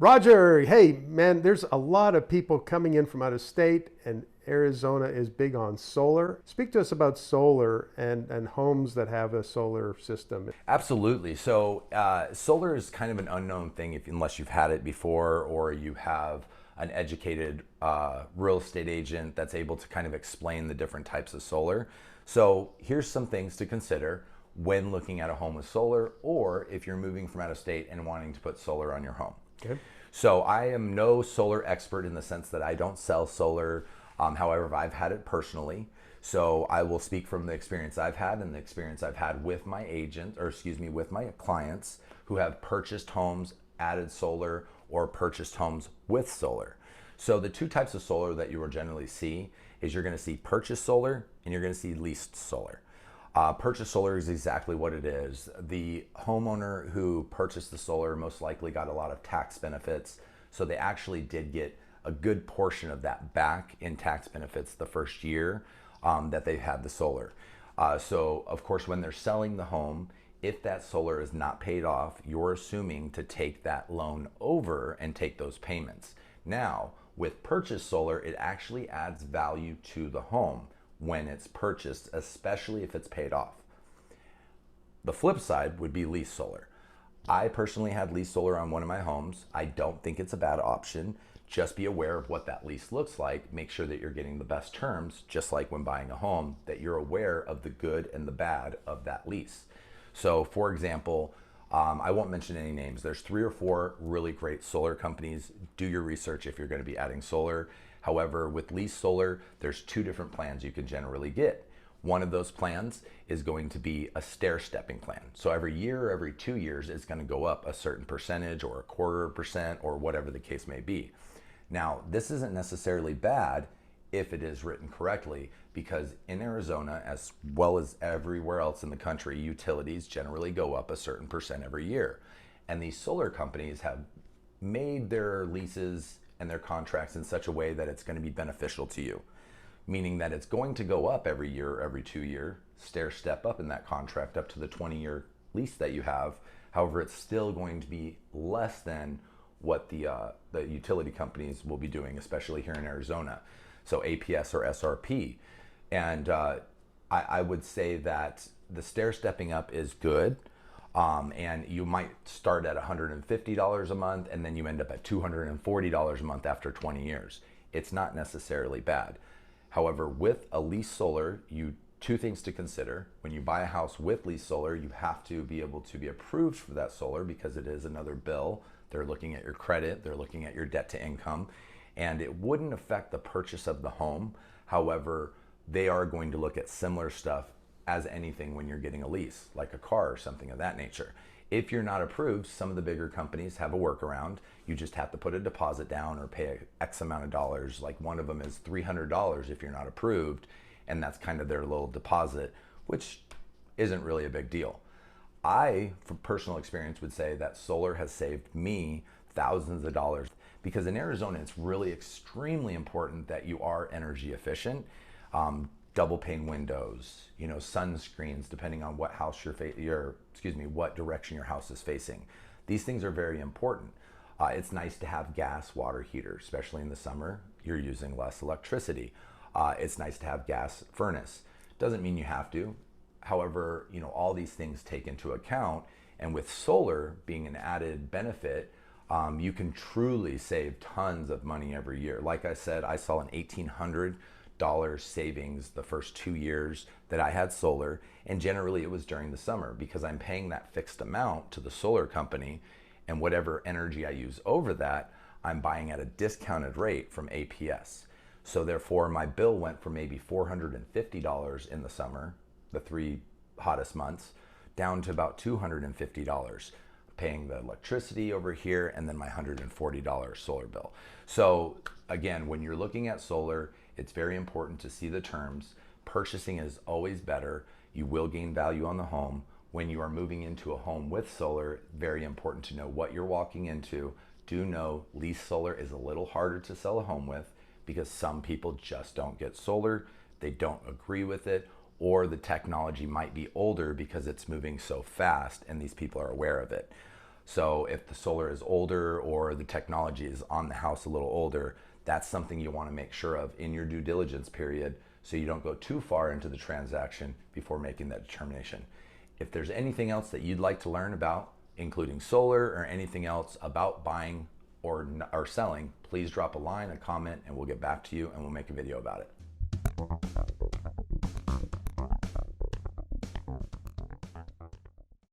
Roger, hey man, there's a lot of people coming in from out of state, and Arizona is big on solar. Speak to us about solar and homes that have a solar system. Absolutely. So, solar is kind of an unknown thing unless you've had it before or you have an educated real estate agent that's able to kind of explain the different types of solar. So, here's some things to consider when looking at a home with solar, or if you're moving from out of state and wanting to put solar on your home. Okay. So I am no solar expert in the sense that I don't sell solar. However, I've had it personally. So I will speak from the experience I've had and the experience I've had with my agent, or excuse me, with my clients who have purchased homes, added solar, or purchased homes with solar. So the two types of solar that you will generally see is you're going to see purchase solar and you're going to see leased solar. Purchase solar is exactly what it is. The homeowner who purchased the solar most likely got a lot of tax benefits, so they actually did get a good portion of that back in tax benefits the first year that they had the solar. So of course, when they're selling the home, if that solar is not paid off, you're assuming to take that loan over and take those payments. Now, with purchase solar, it actually adds value to the home when it's purchased, especially if it's paid off. The flip side would be lease solar. I personally had lease solar on one of my homes. I don't think it's a bad option. Just be aware of what that lease looks like. Make sure that you're getting the best terms, just like when buying a home, that you're aware of the good and the bad of that lease. So for example, I won't mention any names. There's 3 or 4 really great solar companies. Do your research if you're going to be adding solar. However, with lease solar, there's 2 different plans you can generally get. One of those plans is going to be a stair-stepping plan. So every year or every 2 years, it's going to go up a certain percentage or a quarter percent or whatever the case may be. Now, this isn't necessarily bad if it is written correctly, because in Arizona, as well as everywhere else in the country, utilities generally go up a certain percent every year. And these solar companies have made their leases and their contracts in such a way that it's going to be beneficial to you, meaning that it's going to go up every year or every 2 year, stair step up in that contract up to the 20-year lease that you have. However, it's still going to be less than what the utility companies will be doing, especially here in Arizona. So APS or SRP. And I would say that the stair stepping up is good. And you might start at $150 a month and then you end up at $240 a month after 20 years. It's not necessarily bad. However, with a lease solar, 2 things to consider. When you buy a house with lease solar, you have to be able to be approved for that solar because it is another bill. They're looking at your credit, they're looking at your debt to income, and it wouldn't affect the purchase of the home. However, they are going to look at similar stuff as anything when you're getting a lease, like a car or something of that nature. If you're not approved, some of the bigger companies have a workaround. You just have to put a deposit down or pay X amount of dollars. Like one of them is $300 if you're not approved, and that's kind of their little deposit, which isn't really a big deal. I, from personal experience, would say that solar has saved me thousands of dollars because in Arizona, it's really extremely important that you are energy efficient. Double pane windows, sunscreens, depending on what house what direction your house is facing. These things are very important. It's nice to have gas water heater, especially in the summer. You're using less electricity. It's nice to have gas furnace. Doesn't mean you have to. However, all these things take into account, and with solar being an added benefit, you can truly save tons of money every year. Like I said, I saw an $1,800 savings the first 2 years that I had solar, and generally it was during the summer because I'm paying that fixed amount to the solar company, and whatever energy I use over that, I'm buying at a discounted rate from APS. So therefore, my bill went from maybe $450 in the summer, the 3 hottest months, down to about $250, paying the electricity over here and then my $140 solar bill. So again, when you're looking at solar, it's very important to see the terms. Purchasing is always better. You will gain value on the home. When you are moving into a home with solar, very important to know what you're walking into. Do know lease solar is a little harder to sell a home with because some people just don't get solar. They don't agree with it, or the technology might be older because it's moving so fast and these people are aware of it. So if the solar is older or the technology is on the house a little older, that's something you want to make sure of in your due diligence period so you don't go too far into the transaction before making that determination. If there's anything else that you'd like to learn about, including solar or anything else about buying or selling, please drop a line, a comment, and we'll get back to you and we'll make a video about it.